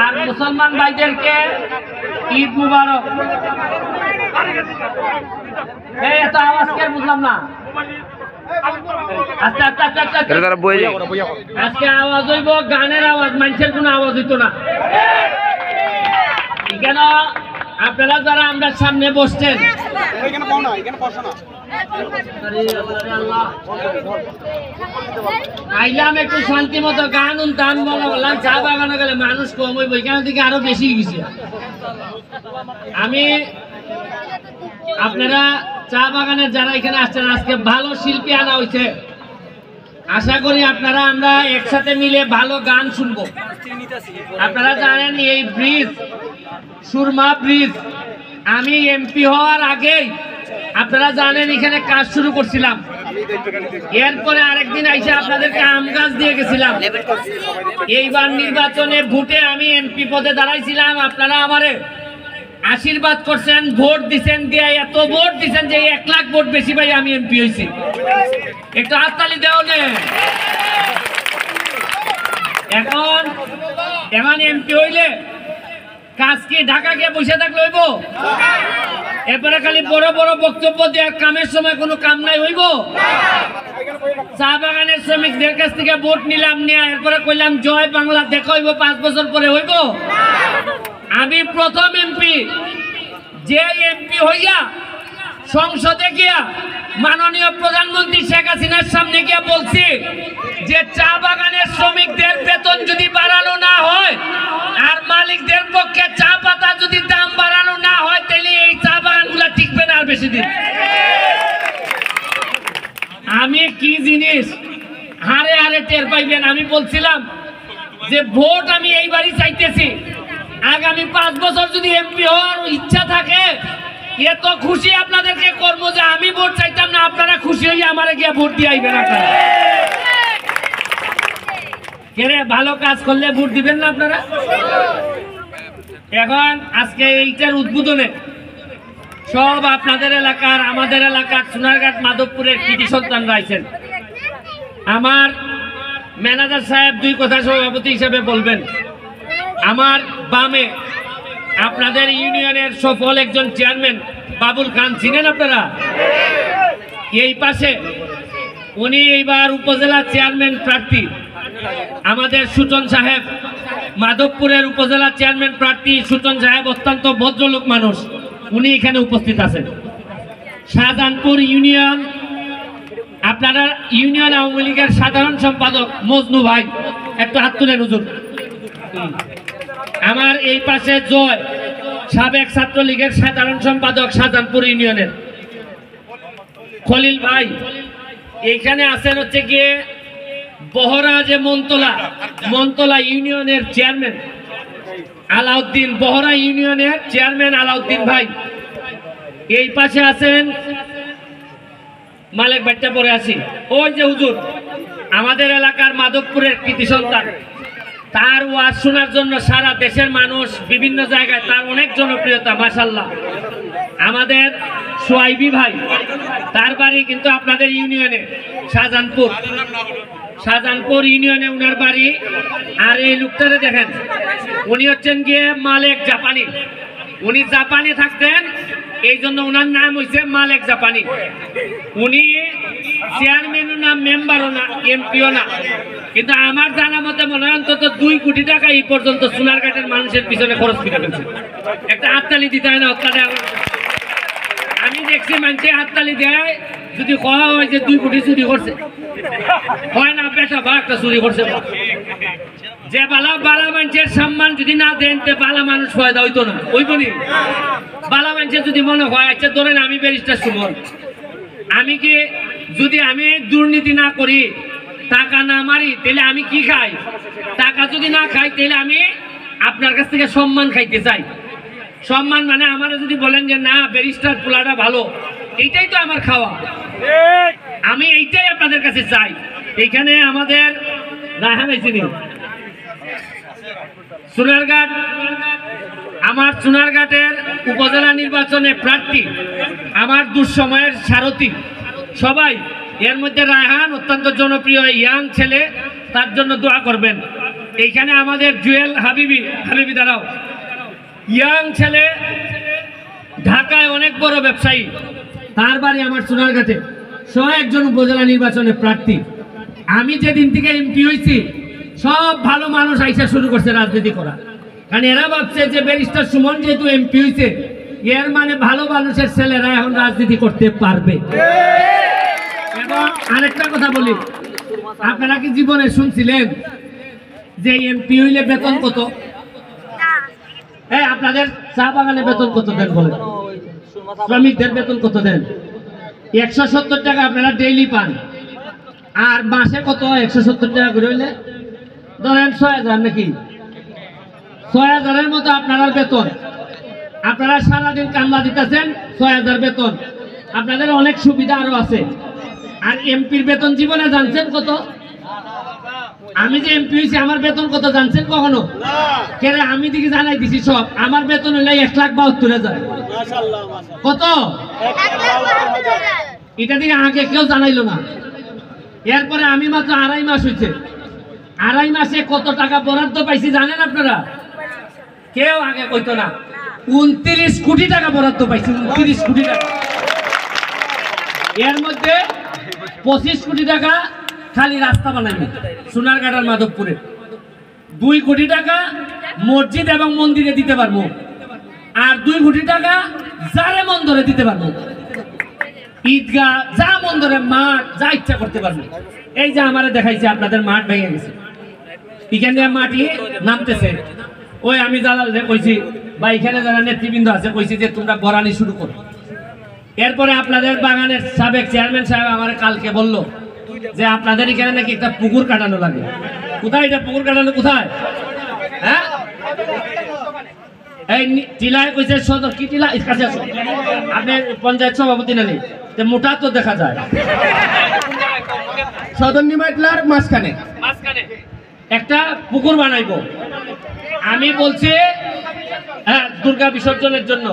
আর মুসলমান ভাইদেরকে ঈদ মুবারক। এই এত আওয়াজ কে বুঝলাম না। আচ্ছা আচ্ছা আচ্ছা আচ্ছা আজকে আওয়াজ হইব গানের আওয়াজ, মানুষের কোনো আওয়াজ হইতো না। কেন আপনারা যারা আমরা সামনে বসছেন আইলাম একটু শান্তি মতো গান উনতাম, বললাম চা বাগানে গেলে মানুষ কম হইব, এখান থেকে আরো বেশি গেছে। আমি আপনারা চা বাগানের যারা এখানে আসছেন, আজকে ভালো শিল্পী আনা হয়েছে, আশা করি আপনারা আমরা একসাথে মিলে ভালো গান শুনবো। আপনারা জানেন এই ব্রিজ সুরমা ব্রিজ আমি এমপি হওয়ার আগেই আপনারা জানেন এখানে কাজ শুরু করছিলাম। এরপরে আরেকদিন আইসা আপনাদেরকে আম গাছ দিয়ে গেছিলাম। এইবার নির্বাচনে ভোটে আমি এমপি পদে দাঁড়াইছিলাম, আপনারা আমারে আশীর্বাদ করছেন, ভোট দিচ্ছেন, দিয়ে এত ভোট দিচ্ছেন যে 1 লাখ ভোট বেশি পাই আমি এমপি হয়েছি। একটু হাততালি দেও নে। এখন এমপি হইলে কাজ কি ঢাকা গিয়ে বসে থাকলে হইব? এরপরে খালি বড় বড় বক্তব্য দিয়ে কামের সময় কোনো কাম নাই হইব? চা বাগানের শ্রমিকদের কাছ থেকে ভোট নিলাম, নিয়ে এরপরে কইলাম জয় বাংলা দেখা হইব 5 বছর পরে হইব? আমি প্রথম এমপি, যে এমপি হইয়া সংসদে গিয়া মাননীয় প্রধানমন্ত্রী শেখ হাসিনার সামনে গিয়া বলছি যে চা বাগানের শ্রমিকদের বেতন যদি বাড়ানো না হয় আর মালিকদের পক্ষে চা পাতা যদি দাম বাড়ানো না হয়, তাহলে এই চা বাগানগুলো টিকবে না আর বেশি দিন। আমি কি জিনিস হারে হারে টের পাইবেন। আমি বলছিলাম যে ভোট আমি এইবারই চাইতেছি, আগামী 5 বছর যদি এমপি হওয়ার ইচ্ছা থাকে, এত খুশি আপনাদেরকে করবো যে আমি ভোট চাইতাম না, আপনারা খুশি হয়ে আমারে গিয়ে ভোট দিয়ে আইবেন। আপনারা কেরে ভালো কাজ করলে ভোট দিবেন না আপনারা? এখন আজকে এইটার উদ্বোধনে সব আপনাদের এলাকার, আমাদের এলাকার সোনারঘাট মাধবপুরের কৃতি সন্তানরা আইছেন। আমার ম্যানেজার সাহেব 2 কথা সভাপতি হিসেবে বলবেন। আমার বামে আপনাদের ইউনিয়নের সফল একজন চেয়ারম্যান বাবুল খান, চিনেন আপনারা? এই পাশে উনি এইবার উপজেলা চেয়ারম্যান প্রার্থী আমাদের সুচন সাহেব, মাধবপুরের উপজেলা চেয়ারম্যান প্রার্থী সুচন সাহেব অত্যন্ত ভদ্রলোক মানুষ, উনি এখানে উপস্থিত আছেন। শাহজাহানপুর ইউনিয়ন, আপনারা ইউনিয়ন আওয়ামী লীগের সাধারণ সম্পাদক মজনু ভাই, একটু হাত তুলেন হুজুর। আমার এই পাশে জয়, সাবেক ছাত্রলীগের সাধারণ সম্পাদক শাহজাহানপুর ইউনিয়নের। খলিল ভাই এইখানে আছেন হচ্ছে গিয়ে বহরা যে মনতলা ইউনিয়নের চেয়ারম্যান আলাউদ্দিন, বহরা ইউনিয়নের চেয়ারম্যান আলাউদ্দিন ভাই। এই পাশে আছেন মালিক ভাইটা পরে আছি, ওই যে হুজুর আমাদের এলাকার মাধবপুরের কৃতি সন্তান, তার ওয়াজ শোনার জন্য সারা দেশের মানুষ বিভিন্ন জায়গায়, তার অনেক জনপ্রিয়তা মাশাআল্লাহ। আমাদের সোয়াইবি ভাই, তার বাড়ি কিন্তু আপনাদের ইউনিয়নে শাহজাহানপুর ইউনিয়নে উনার বাড়ি। আর এই লোকটারে দেখেন, উনি হচ্ছেন গিয়ে মালিক জাপানি, উনি জাপানে থাকতেন, এই জন্য উনার নাম হয়েছে মালিক জাপানি। উনি চেয়ারম্যানও না, মেম্বারও না, এমপিও না, কিন্তু আমার জানা মতে মনে হয় অন্তত 2 কোটি টাকা এই পর্যন্ত সোনারঘাটের মানুষের পিছনে খরচ করে ফেলছে। একটা হাততালি দিতে হয় না? আমি দেখছি মানুষে হাততালি দেয় যদি কওয়া হয় যে 2 কোটি চুরি করছে, হয় না বেটা বা একটা চুরি করছে। যে বালা মানুষের সম্মান যদি না দেন, তে বালা মানুষ ফায়দা হইতো না, ওইবনি। বালা মানুষের যদি মনে হয়, আচ্ছা ধরেন আমি ব্যারিস্টার সুমন, আমি কি যদি আমি দুর্নীতি না করি, টাকা না মারি, তাহলে আমি কি খাই? টাকা যদি না খাই, তাহলে আমি আপনার কাছ থেকে সম্মান খাইতে চাই। সম্মান মানে আমার যদি বলেন যে না ব্যারিস্টার পোলাটা ভালো, এইটাই তো আমার খাওয়া, আমি এইটাই আপনাদের কাছে চাই। এইখানে আমাদের সোনারঘাট, আমার সোনারঘাটের উপজেলা নির্বাচনে প্রার্থী, আমার দুঃসময়ের সারথী সবাই, এর মধ্যে রায়হান অত্যন্ত জনপ্রিয় ইয়াং ছেলে, তার জন্য দোয়া করবেন। এইখানে আমাদের জুয়েল হাবিবি দাঁড়াও, ইয়াং ছেলে, ঢাকায় অনেক বড় ব্যবসায়ী, তার বাড়ি আমার সোনারঘাটে, সহ একজন উপজেলা নির্বাচনের প্রার্থী। আমি যেদিন থেকে এমপি হয়েছি সব ভালো মানুষ আইসা শুরু করছে রাজনীতি করা, কারণ এরা ভাবছে যে ব্যারিস্টার সুমন যেহেতু এমপি হয়েছে এর মানে ভালো মানুষের ছেলেরা এখন রাজনীতি করতে পারবে। এবং আরেকটা কথা বলি, আপনারা কি জীবনে শুনছিলেন যে এমপি হইলে বেতন কত? আপনাদের চা বাগানে বেতন কত দেন বলেন? শ্রমিকদের বেতন কত দেন? 170 টাকা আপনারা ডেইলি পান। আর মাসে কত? 170 টাকা করে হইলে ধরেন 6000 নাকি? 6000-এর মতো আপনার বেতন। আপনারা সারাদিন কামলা দিতেছেন, 6000 বেতন। আপনাদের অনেক সুবিধা আরো আছে। আর এমপির বেতন জীবনে জানছেন কত? আমি যে এমপি হয়েছি আমার বেতন কত জানছেন কখনো? কেন আমি দিকে জানাই দিছি সব। আমার বেতন হইলে 1,72,000। কত? এটা দিকে আগে কেউ জানাইলো না। এরপরে আমি মাত্র 2.5 মাস হয়েছে, 2.5 মাসে কত টাকা বরাদ্দ পাইছি জানেন আপনারা? কেউ আগে কইতো না। 29 কোটি টাকা বরাদ্দ পাইছি, 29 কোটি টাকা। এর মধ্যে 25 কোটি টাকা খালি রাস্তা বানাইনি সোনারঘাট আর মাধবপুরে, 2 কোটি টাকা মসজিদ এবং মন্দিরে দিতে পারবো, আর 2 কোটি টাকা যারে মন্দরে দিতে পারবো, ঈদগাহ যা মন্দরে, মাঠ যা ইচ্ছা করতে পারবো। এই যে আমারে দেখাইছে আপনাদের মাঠ ভেঙে গেছে, এখানে মাটি নামতেছে। ওই আমি জালালে কইছি বা এখানে যারা নেতৃবৃন্দ আছে কইছি যে তোমরা বরানি শুরু করো। এরপরে আপনাদের বাগানের সাবেক চেয়ারম্যান সাহেব আমার কালকে বলল যে আপনাদের এখানে নাকি একটা পুকুর কাটানো লাগে। কোথায় এটা পুকুর কাটানো? কোথায়? হ্যাঁ, এই টিলায় কইছে সদর কি টিলা কাছে আছে, আপনি পঞ্চায়েত সভাপতি নানি মোটা তো দেখা যায় সদর নিমাইটলার মাঝখানে একটা পুকুর বানাইবো। আমি বলছি হ্যাঁ দুর্গা বিসর্জনের জন্য।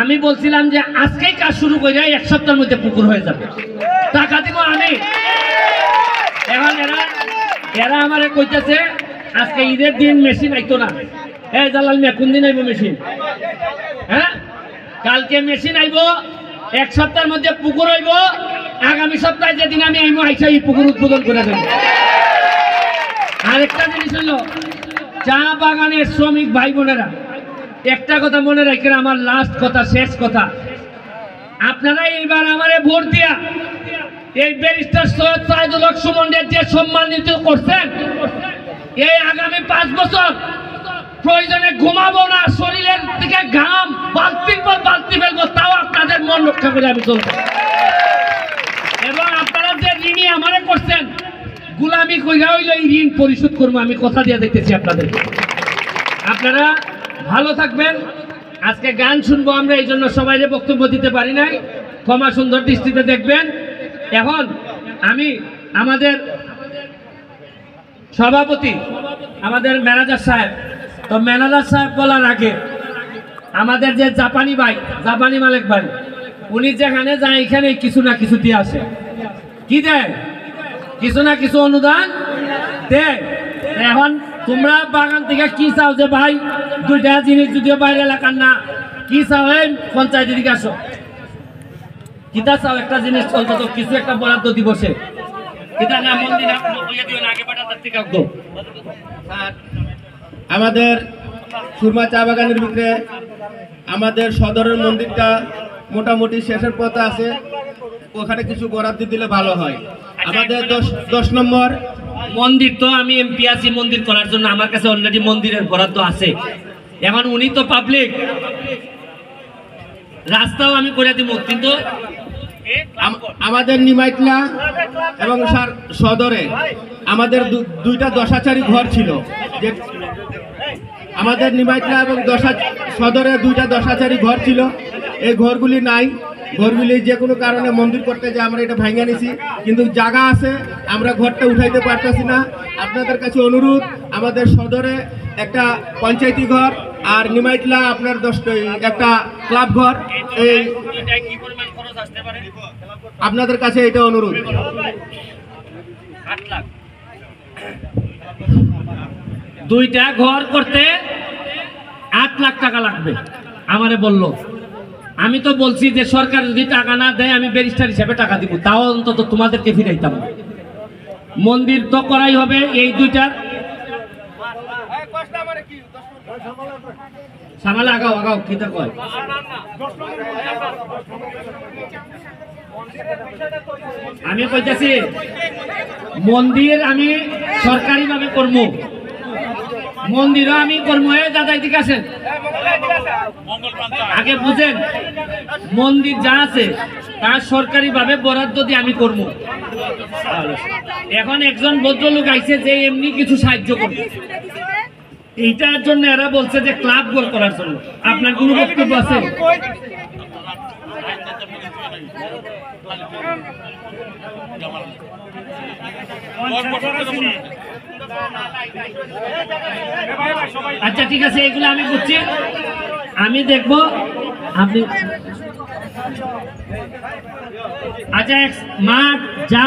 আমি বলছিলাম যে আজকেই কাজ শুরু করে 1 সপ্তাহের মধ্যে পুকুর হয়ে যাবে, টাকা দিব আমি। এখন এরা আমারে কইতেছে আজকে ঈদের দিন মেশিন আইতো না। এই জালাল মিয়া কোন দিন আইবো মেশিন? হ্যাঁ, কালকে মেশিন আইবো, 1 সপ্তাহের মধ্যে পুকুর হইব। আগামী সপ্তাহে যেদিন আমি আইবো আইসা এই পুকুর উদ্বোধন করে দেব। আরেকটা জিনিস হলো, চা বাগানের শ্রমিক ভাই বোনেরা একটা কথা মনে রাখেন, আমার লাস্ট কথা, শেষ কথা, আপনারা এইবার আমারে ভোট দিয়া এই ব্যারিস্টার সৈয়দ সাইদুল হক সুমনের যে সম্মানিত করছেন, এই আগামী 5 বছর প্রয়োজনে ঘুমাবো না, শরীরের থেকে ঘাম বালতির পর বালতি ফেলবো, তাও আপনাদের মন রক্ষা করে আমি চলবো। এবং আপনারা যে ঋণী আমারে করছেন, গুলামি কইরা হইলো এই ঋণ পরিশোধ করবো, আমি কথা দিয়ে দেখতেছি আপনাদের। আপনারা ভালো থাকবেন। আজকে গান শুনবো আমরা, এই জন্য সবাই বক্তব্য দিতে পারি নাই, ক্ষমা সুন্দর দৃষ্টিতে দেখবেন। এখন আমি আমাদের সভাপতি, আমাদের ম্যানেজার সাহেব, তো ম্যানেজার সাহেব বলার আগে আমাদের যে জাপানি ভাই, জাপানি মালিক ভাই, উনি যেখানে যায় এখানে কিছু না কিছু দিয়ে আসে। কি দেয়? কিছু না কিছু অনুদান দেয়। এখন তোমরা বাগান থেকে কি চাও যে ভাই 2টা জিনিস যদিও বাইরে এলাকার না, কি চাও? এই পঞ্চায়েত দিকে আসো, কিতা চাও? একটা জিনিস অন্তত কিছু একটা বরাদ্দ দিবসে কিতা না মন্দির আগে পাঠাতে। আমাদের সুরমা চা বাগানের ভিতরে আমাদের সদরের মন্দিরটা মোটামুটি শেষের পথে আছে, ওখানে কিছু বরাদ্দ দিলে ভালো হয়। আমাদের 10 নম্বর মন্দির, তো আমি এমপি আছি মন্দির করার জন্য, আমার কাছে অলরেডি মন্দিরের বরাদ্দ আছে। এখন উনি তো পাবলিক, রাস্তাও আমি করে দিব, কিন্তু আমাদের নিমাইটলা এবং সদরে আমাদের 2টা দশাচারী ঘর ছিল, যে আমাদের নিমাইটলা এবং সদরে 2টা দশাচারী ঘর ছিল, এই ঘরগুলি নাই। ঘরগুলি যে কোনো কারণে মন্দির করতে যে আমরা এটা ভাঙা নিছি, কিন্তু জায়গা আছে, আমরা ঘরটা উঠাইতে পারতেছি না। আপনাদের কাছে অনুরোধ, আমাদের সদরে একটা পঞ্চায়েতি ঘর আর নিমাইটলা আপনার 10টা একটা ক্লাব ঘর, এই আপনাদের কাছে এটা অনুরোধ। 8 লাখ 2টা ঘর করতে 8 লাখ টাকা লাগবে আমারে বলল। আমি তো বলছি যে সরকার যদি টাকা না দেয় আমি ব্যারিস্টার হিসেবে টাকা দিব, তাও অন্তত তোমাদেরকে ফিরাইতাম না। মন্দির তো করাই হবে এই 2টার। সামালে আগাও আগাও কিতা কয়। আমি কইতাছি মন্দির আমি সরকারি ভাবে করবো, মন্দিরও আমি করবো। দাদা এদিকে আসেন, আগে বুঝেন মন্দির যা আছে তা সরকারি ভাবে বরাদ্দ দিয়ে আমি করবো। এখন একজন ভদ্রলোক আইছে যে এমনি কিছু সাহায্য করবে, এইটার জন্য এরা বলছে যে ক্লাব গোল করার জন্য। আপনার কোনো বক্তব্য আছে? আচ্ছা ঠিক আছে, এগুলো আমি বুঝছি, আমি দেখবো। আপনি আচ্ছা মাঠ যা